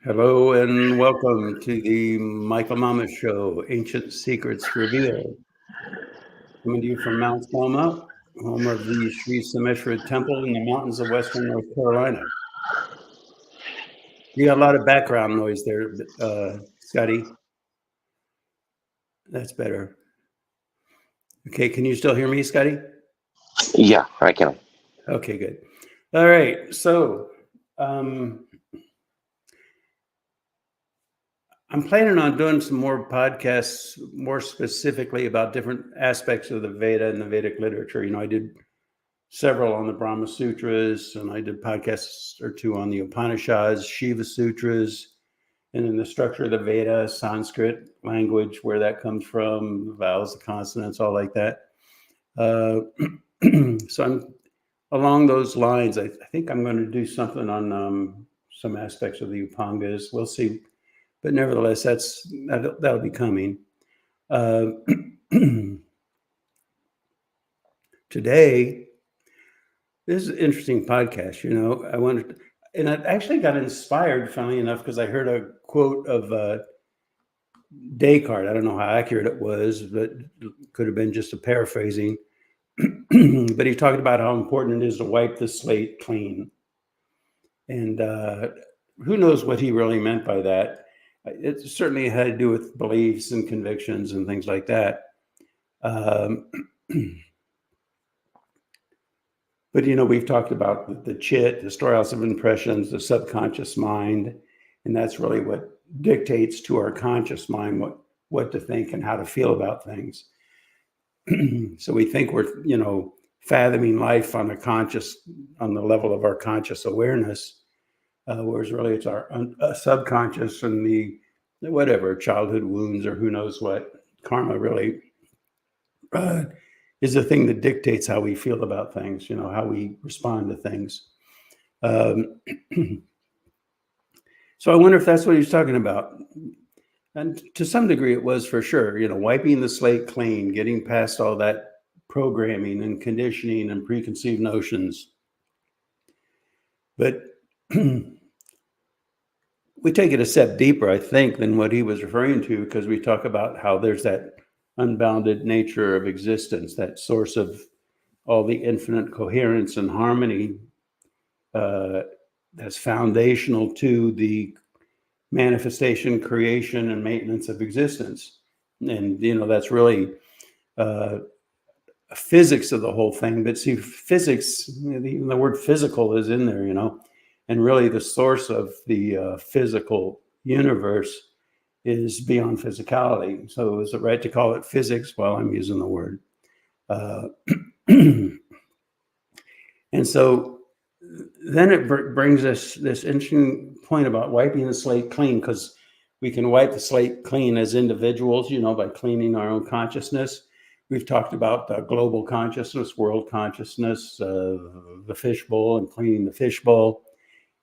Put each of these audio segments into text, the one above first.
Hello and welcome to the Michael Mama Show, Ancient Secrets Revealed. Coming to you from Mount Selma, home of the Sri Sameshwara Temple in the mountains of western North Carolina. You got a lot of background noise there, Scotty. That's better. Okay, can you still hear me, Scotty? Yeah, I can. Okay, good. All right, so I'm planning on doing some more podcasts, more specifically about different aspects of the Veda and the Vedic literature. I did several on the Brahma Sutras, and I did podcasts or two on the Upanishads, Shiva Sutras, and then the structure of the Veda, Sanskrit language, where that comes from, the vowels, the consonants, all like that. So I'm along those lines. I think I'm going to do something on some aspects of the Upangas. We'll see. But nevertheless, that'll be coming. Today, this is an interesting podcast. I wanted, and I actually got inspired, funnily enough, because I heard a quote of Descartes. I don't know how accurate it was, but it could have been just a paraphrasing. But he talked about how important it is to wipe the slate clean. And who knows what he really meant by that. It certainly had to do with beliefs and convictions and things like that. But, we've talked about the chit, the storehouse of impressions, the subconscious mind, and that's really what dictates to our conscious mind what to think and how to feel about things. So we think we're, fathoming life on the level of our conscious awareness, whereas really it's our subconscious and the whatever childhood wounds or who knows what karma really is the thing that dictates how we feel about things, how we respond to things. So I wonder if that's what he's talking about. And to some degree it was for sure, wiping the slate clean, getting past all that programming and conditioning and preconceived notions. But we take it a step deeper, I think, than what he was referring to, because we talk about how there's that unbounded nature of existence, that source of all the infinite coherence and harmony that's foundational to the manifestation, creation, and maintenance of existence. And, that's really physics of the whole thing. But see, physics, even the word physical is in there, and really the source of the physical universe is beyond physicality. So is it right to call it physics? Well, I'm using the word. And so then it brings us this interesting point about wiping the slate clean, because we can wipe the slate clean as individuals, by cleaning our own consciousness. We've talked about global consciousness, world consciousness, the fishbowl and cleaning the fishbowl.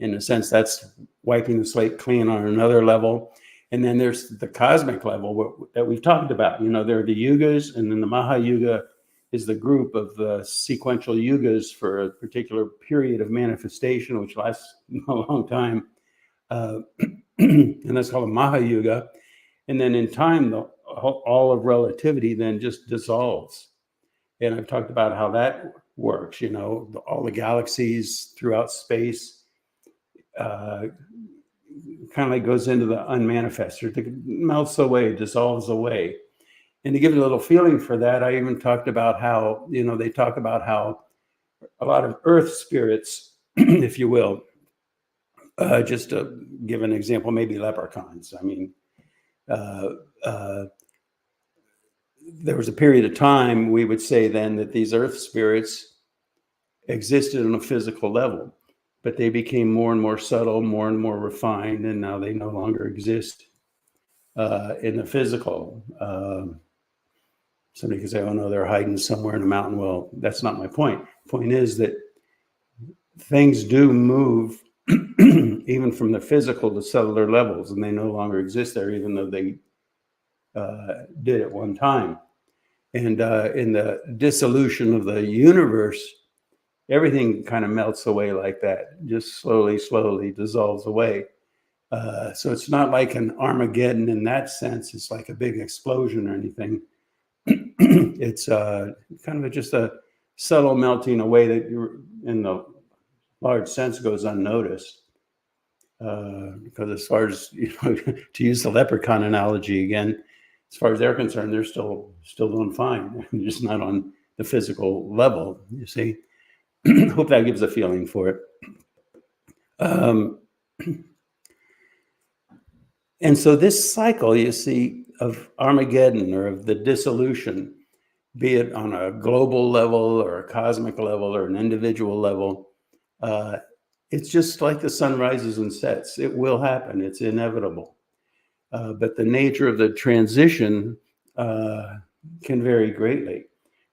In a sense, that's wiping the slate clean on another level. And then there's the cosmic level that we've talked about. There are the yugas, and then the Mahayuga is the group of sequential yugas for a particular period of manifestation, which lasts a long time. And that's called a Mahayuga. And then in time, all of relativity then just dissolves. And I've talked about how that works, all the galaxies throughout space kind of like goes into the unmanifest, or melts away, dissolves away. And to give you a little feeling for that, I even talked about how, they talk about how a lot of earth spirits, if you will, just to give an example, maybe leprechauns. I mean, there was a period of time, we would say then, that these earth spirits existed on a physical level, but they became more and more subtle, more and more refined, and now they no longer exist in the physical. Somebody could say, oh no, they're hiding somewhere in a mountain. Well, that's not my point. The point is that things do move even from the physical to cellular levels, and they no longer exist there, even though they did at one time. And in the dissolution of the universe, everything kind of melts away like that, just slowly dissolves away. So it's not like an Armageddon in that sense. It's like a big explosion or anything. It's kind of just a subtle melting away that you're in the large sense goes unnoticed. Because as far as, to use the leprechaun analogy again, as far as they're concerned, they're still doing fine. Just not on the physical level, you see. Hope that gives a feeling for it. And so this cycle, you see, of Armageddon or of the dissolution, be it on a global level or a cosmic level or an individual level, it's just like the sun rises and sets. It will happen. It's inevitable. But the nature of the transition can vary greatly.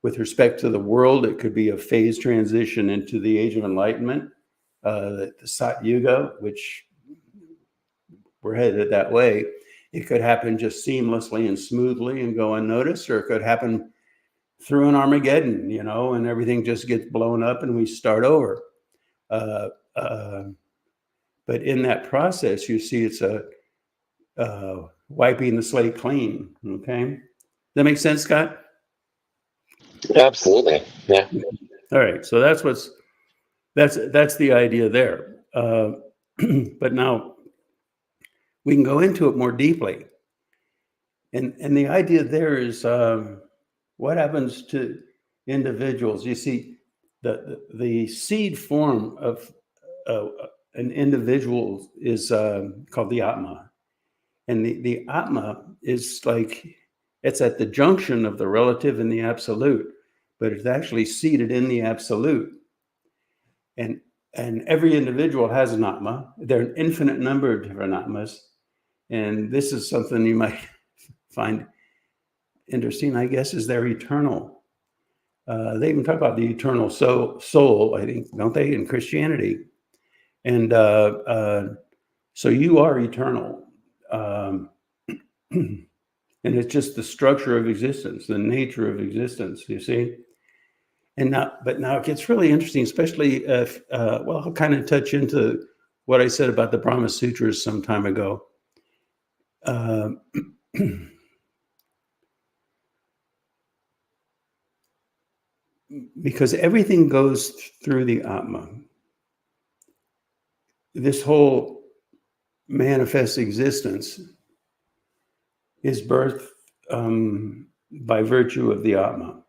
With respect to the world, it could be a phase transition into the Age of Enlightenment, the Sat Yuga, which we're headed that way. It could happen just seamlessly and smoothly and go unnoticed, or it could happen through an Armageddon, and everything just gets blown up and we start over. But in that process, you see it's a wiping the slate clean. Okay, does that make sense, Scott? Absolutely. Yeah. All right. So that's the idea there. But now we can go into it more deeply. And the idea there is what happens to individuals. You see, the seed form of an individual is called the Atma. And the Atma is like, it's at the junction of the relative and the absolute, but it's actually seated in the absolute. And every individual has an Atma. There are an infinite number of different Atmas. And this is something you might find interesting, I guess, is they're eternal. They even talk about the eternal soul, I think, don't they, in Christianity? And so you are eternal. And it's just the structure of existence, the nature of existence, you see? But now it gets really interesting, especially if, I'll kind of touch into what I said about the Brahma Sutras some time ago. Because everything goes through the Atma. This whole manifest existence is birthed by virtue of the Atma.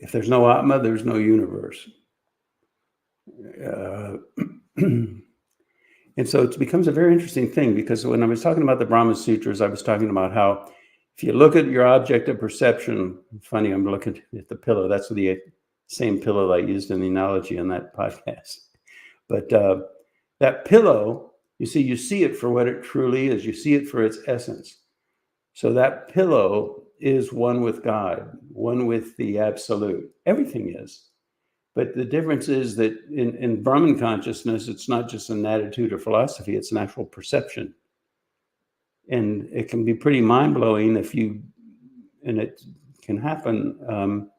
If there's no Atma, there's no universe. And so it becomes a very interesting thing, because when I was talking about the Brahma Sutras, I was talking about how if you look at your object of perception, funny, I'm looking at the pillow. That's the same pillow I used in the analogy on that podcast. But that pillow, you see it for what it truly is. You see it for its essence. So that pillow is one with God, one with the absolute. Everything is. But the difference is that in Brahman consciousness, it's not just an attitude or philosophy, it's an actual perception. And it can be pretty mind-blowing and it can happen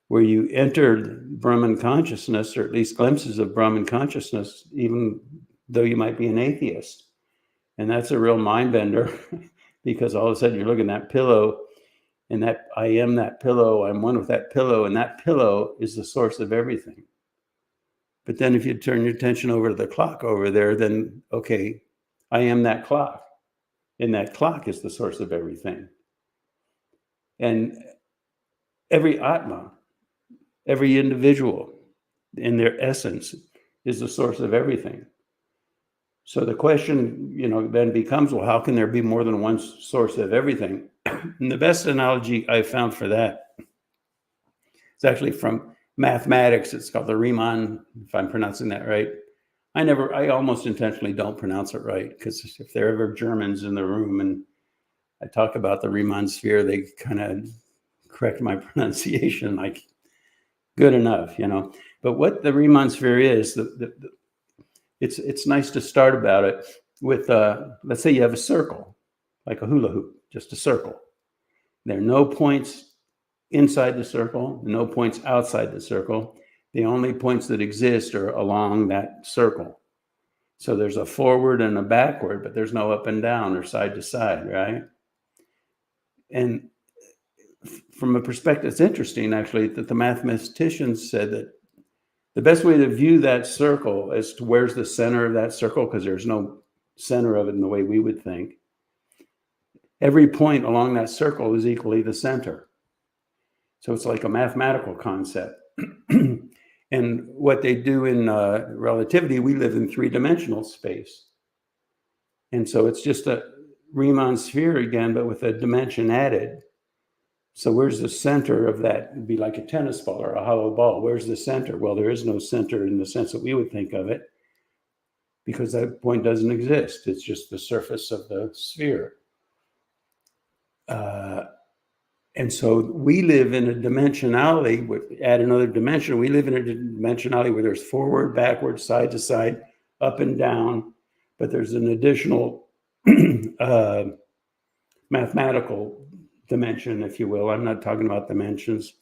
where you enter Brahman consciousness, or at least glimpses of Brahman consciousness, even though you might be an atheist. And that's a real mind bender, because all of a sudden you're looking at that pillow, and that I am that pillow, I'm one with that pillow, and that pillow is the source of everything. But then if you turn your attention over to the clock over there, then, okay, I am that clock, and that clock is the source of everything. And every Atma, every individual in their essence is the source of everything. So the question, then becomes, well, how can there be more than one source of everything? And the best analogy I found for that is actually from mathematics. It's called the Riemann, if I'm pronouncing that right. I almost intentionally don't pronounce it right, because if there are ever Germans in the room and I talk about the Riemann sphere, they kind of correct my pronunciation, like, good enough, But what the Riemann sphere is, it's nice to start about it with, let's say you have a circle, like a hula hoop, just a circle. There are no points inside the circle, no points outside the circle. The only points that exist are along that circle. So there's a forward and a backward, but there's no up and down or side to side, right? And from a perspective, it's interesting actually that the mathematicians said that the best way to view that circle as to where's the center of that circle, because there's no center of it in the way we would think, every point along that circle is equally the center. So it's like a mathematical concept. And what they do in relativity, we live in three-dimensional space. And so it's just a Riemann sphere again, but with a dimension added. So where's the center of that? It'd be like a tennis ball or a hollow ball. Where's the center? Well, there is no center in the sense that we would think of it, because that point doesn't exist. It's just the surface of the sphere. And so we live in a dimensionality, add another dimension, we live in a dimensionality where there's forward, backward, side to side, up and down, but there's an additional mathematical dimension, if you will. I'm not talking about dimensions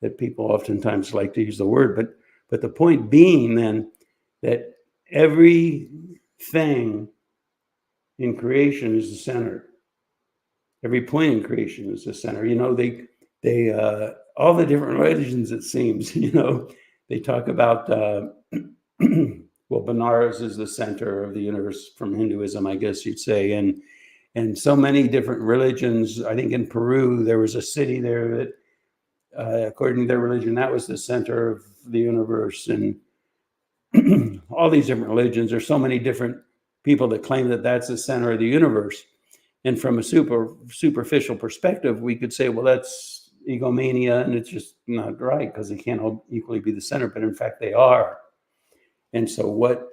that people oftentimes like to use the word, but the point being then that everything in creation is the center. Every point in creation is the center. You know, they all the different religions, it seems, you know, they talk about, well, Benares is the center of the universe from Hinduism, I guess you'd say. And so many different religions. I think in Peru, there was a city there that, according to their religion, that was the center of the universe. And all these different religions, there's so many different people that claim that that's the center of the universe. And from a superficial perspective, we could say, well, that's egomania, and it's just not right because they can't all equally be the center, but in fact they are. And so what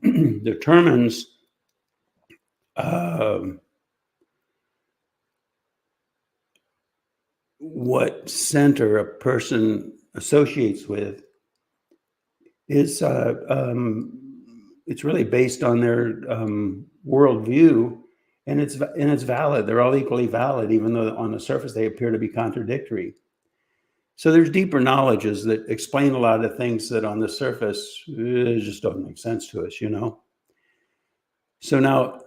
determines what center a person associates with is it's really based on their worldview. And it's valid. They're all equally valid, even though on the surface they appear to be contradictory. So there's deeper knowledges that explain a lot of things that on the surface just don't make sense to us, you know. So now,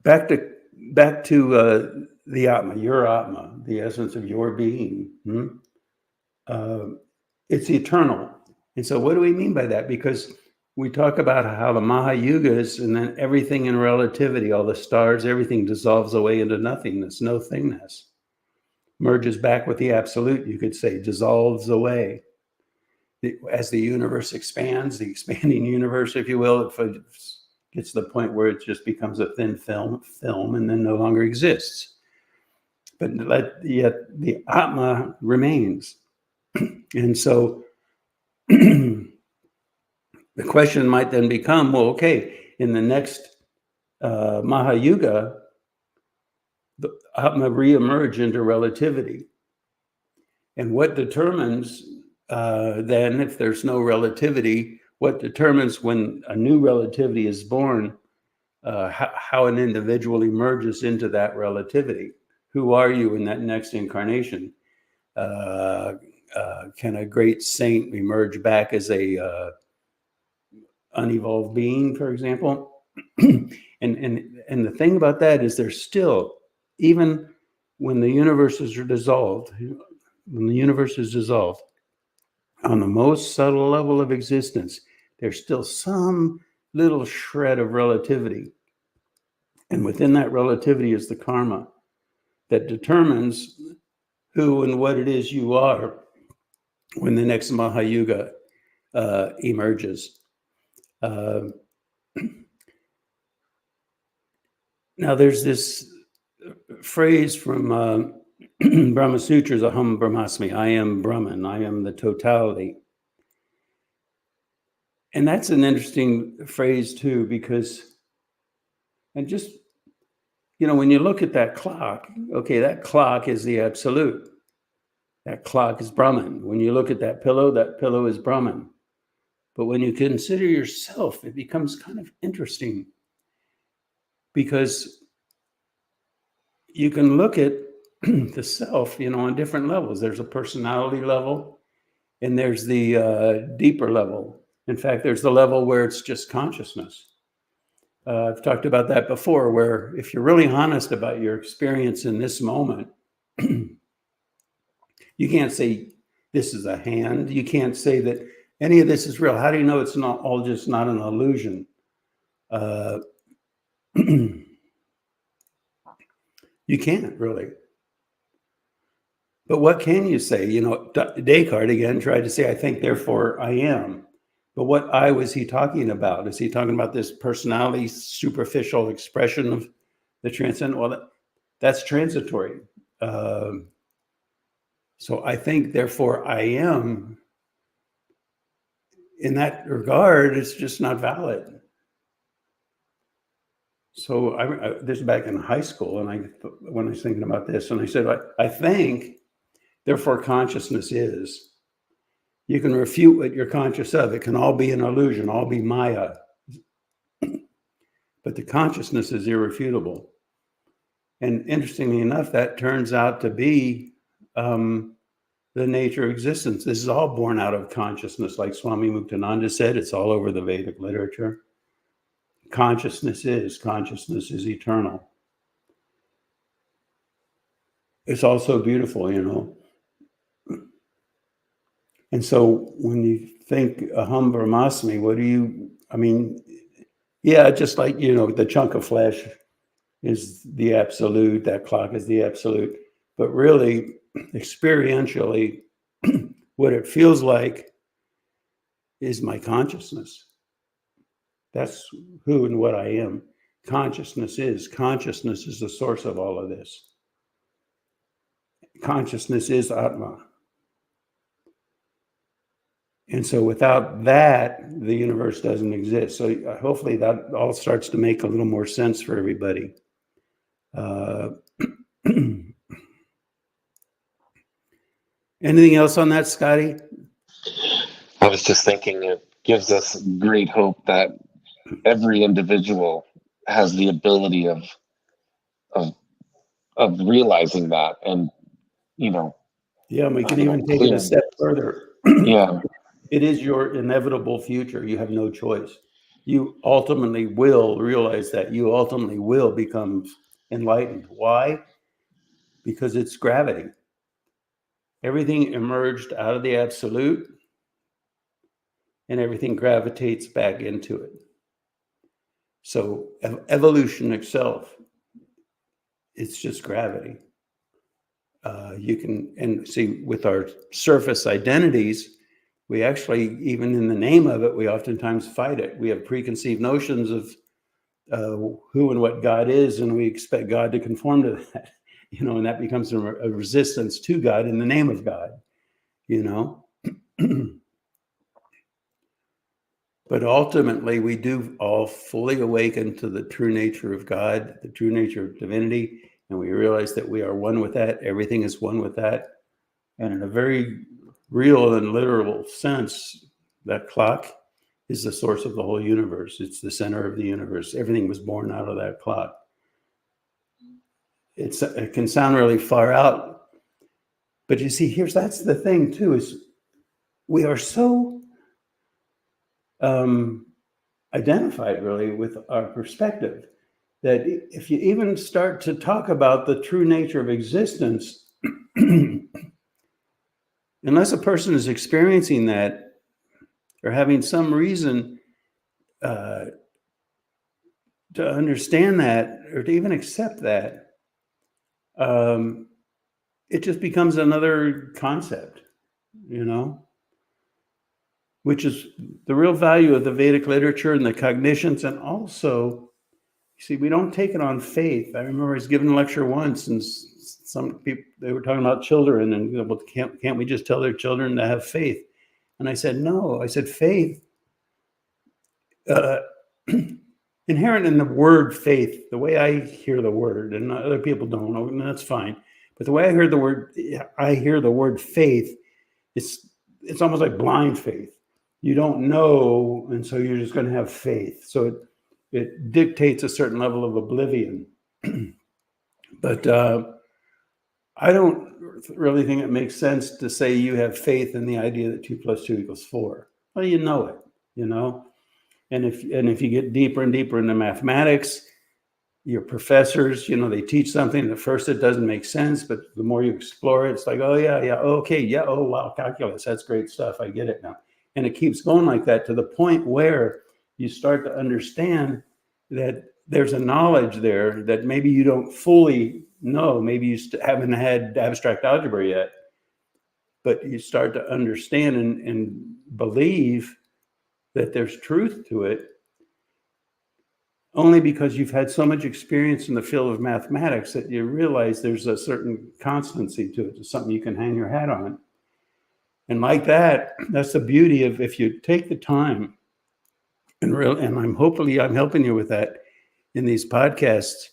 back to the Atma, your Atma, the essence of your being. It's eternal. And so what do we mean by that? Because we talk about how the Mahayugas and then everything in relativity, all the stars, everything dissolves away into nothingness, no thingness. Merges back with the absolute, you could say, dissolves away. As the universe expands, the expanding universe, if you will, it gets to the point where it just becomes a thin film and then no longer exists. But yet the Atma remains. And so the question might then become, well, okay, in the next Mahayuga, the Atma reemerge into relativity. And what determines then, if there's no relativity, what determines when a new relativity is born, how an individual emerges into that relativity? Who are you in that next incarnation? Can a great saint emerge back as a unevolved being, for example? and the thing about that is there's still, even when the universes are dissolved, when the universe is dissolved, on the most subtle level of existence, there's still some little shred of relativity. And within that relativity is the karma that determines who and what it is you are when the next Mahayuga emerges. Now, there's this phrase from Brahma Sutras, Aham Brahmasmi, I am Brahman, I am the totality. And that's an interesting phrase too, because, and just, you know, when you look at that clock, okay, that clock is the absolute. That clock is Brahman. When you look at that pillow is Brahman. But when you consider yourself, it becomes kind of interesting, because you can look at the self, you know, on different levels. There's a personality level, And there's the deeper level. In fact, there's the level where it's just consciousness. I've talked about that before, where if you're really honest about your experience in this moment, you can't say this is a hand. You can't say that any of this is real. How do you know it's not all just not an illusion? You can't really. But what can you say? You know, Descartes again tried to say, I think, therefore I am. But what I was he talking about? Is he talking about this personality, superficial expression of the transcendent? Well, that's transitory. So I think, therefore I am. In that regard, it's just not valid. So this is back in high school, and when I was thinking about this, and I said, I think, therefore consciousness is. You can refute what you're conscious of. It can all be an illusion, all be Maya. But the consciousness is irrefutable. And interestingly enough, that turns out to be the nature of existence. This is all born out of consciousness. Like Swami Muktananda said, it's all over the Vedic literature. Consciousness is eternal. It's also beautiful, you know. And so when you think aham brahmasmi, just like, you know, the chunk of flesh is the absolute, that clock is the absolute, but really experientially, what it feels like is my consciousness. That's who and what I am. Consciousness is the source of all of this. Consciousness is Atma. And so without that, the universe doesn't exist. So hopefully that all starts to make a little more sense for everybody. Anything else on that, Scotty? I was just thinking it gives us great hope that every individual has the ability of realizing that, and you know. Yeah, and we can even take it a step further. Yeah. It is your inevitable future. You have no choice. You ultimately will realize that. You ultimately will become enlightened. Why? Because it's gravity. Everything emerged out of the absolute, and everything gravitates back into it. So evolution itself, it's just gravity. You can, and see, with our surface identities, we actually, even in the name of it, we oftentimes fight it. We have preconceived notions of who and what God is, and we expect God to conform to that, you know, and that becomes a resistance to God in the name of God, you know. But ultimately, we do all fully awaken to the true nature of God, the true nature of divinity, and we realize that we are one with that. Everything is one with that. And in a very real and literal sense, that clock is the source of the whole universe. It's the center of the universe. Everything was born out of that clock. It can sound really far out, but you see, that's the thing too, is we are so identified really with our perspective that if you even start to talk about the true nature of existence, unless a person is experiencing that or having some reason to understand that or to even accept that, it just becomes another concept, you know, which is the real value of the Vedic literature and the cognitions. And also, you see, we don't take it on faith. I remember I was giving a lecture once, and some people, they were talking about children, and, you know, well, can't we just tell their children to have faith? And I said, no. I said, faith, inherent in the word faith, the way I hear the word, and other people don't, and that's fine. But the way I hear the word faith, it's almost like blind faith. You don't know, and so you're just going to have faith. So it dictates a certain level of oblivion. But I don't really think it makes sense to say you have faith in the idea that 2 + 2 = 4? Well, you know it, you know? And if you get deeper and deeper into mathematics, your professors, they teach something. At first, it doesn't make sense, but the more you explore it, it's like, oh, yeah, okay, yeah, oh, wow, calculus, that's great stuff. I get it now. And it keeps going like that to the point where you start to understand that there's a knowledge there that maybe you don't fully know. Maybe you haven't had abstract algebra yet, but you start to understand and believe that there's truth to it, only because you've had so much experience in the field of mathematics that you realize there's a certain constancy to it. It's something you can hang your hat on. And like that, that's the beauty of if you take the time and I'm helping you with that in these podcasts.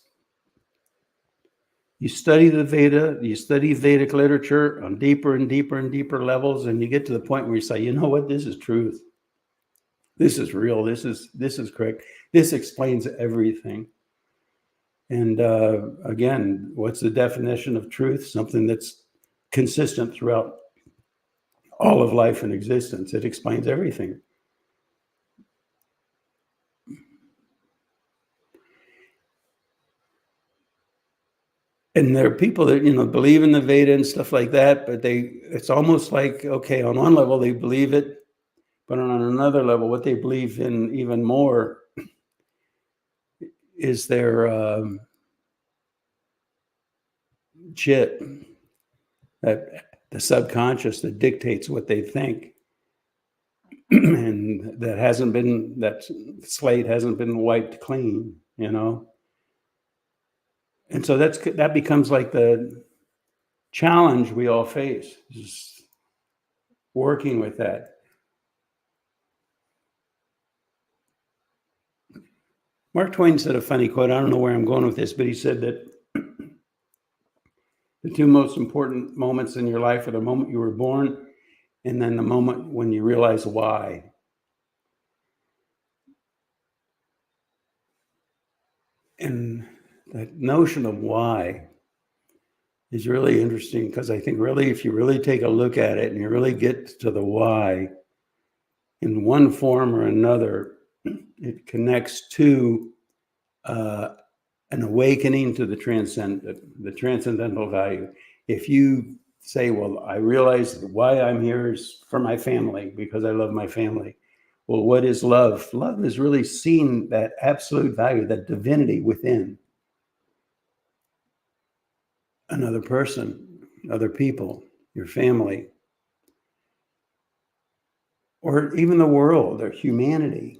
You study the Veda, you study Vedic literature on deeper and deeper and deeper levels, and you get to the point where you say, you know what, this is truth. This is real. This is correct. This explains everything. And again, what's the definition of truth? Something that's consistent throughout all of life and existence. It explains everything. And there are people that, believe in the Veda and stuff like that, but it's almost like, okay, on one level they believe it, but on another level, what they believe in even more is their chit, that the subconscious that dictates what they think. And that slate hasn't been wiped clean, And so that becomes like the challenge we all face, is working with that. Mark Twain said a funny quote. I don't know where I'm going with this, but he said that the 2 most important moments in your life are the moment you were born and then the moment when you realize why. And that notion of why is really interesting, because I think really, if you really take a look at it and you really get to the why in one form or another, it connects to an awakening to the transcendental value. If you say, well, I realize why I'm here is for my family, because I love my family. Well, what is love? Love is really seeing that absolute value, that divinity within another person, other people, your family, or even the world or humanity,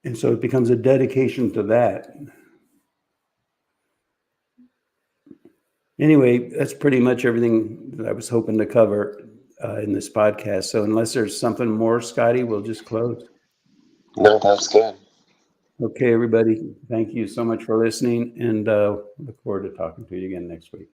And so it becomes a dedication to that. Anyway, that's pretty much everything that I was hoping to cover in this podcast. So unless there's something more, Scotty, we'll just close. No, that's good. Okay, everybody. Thank you so much for listening, and look forward to talking to you again next week.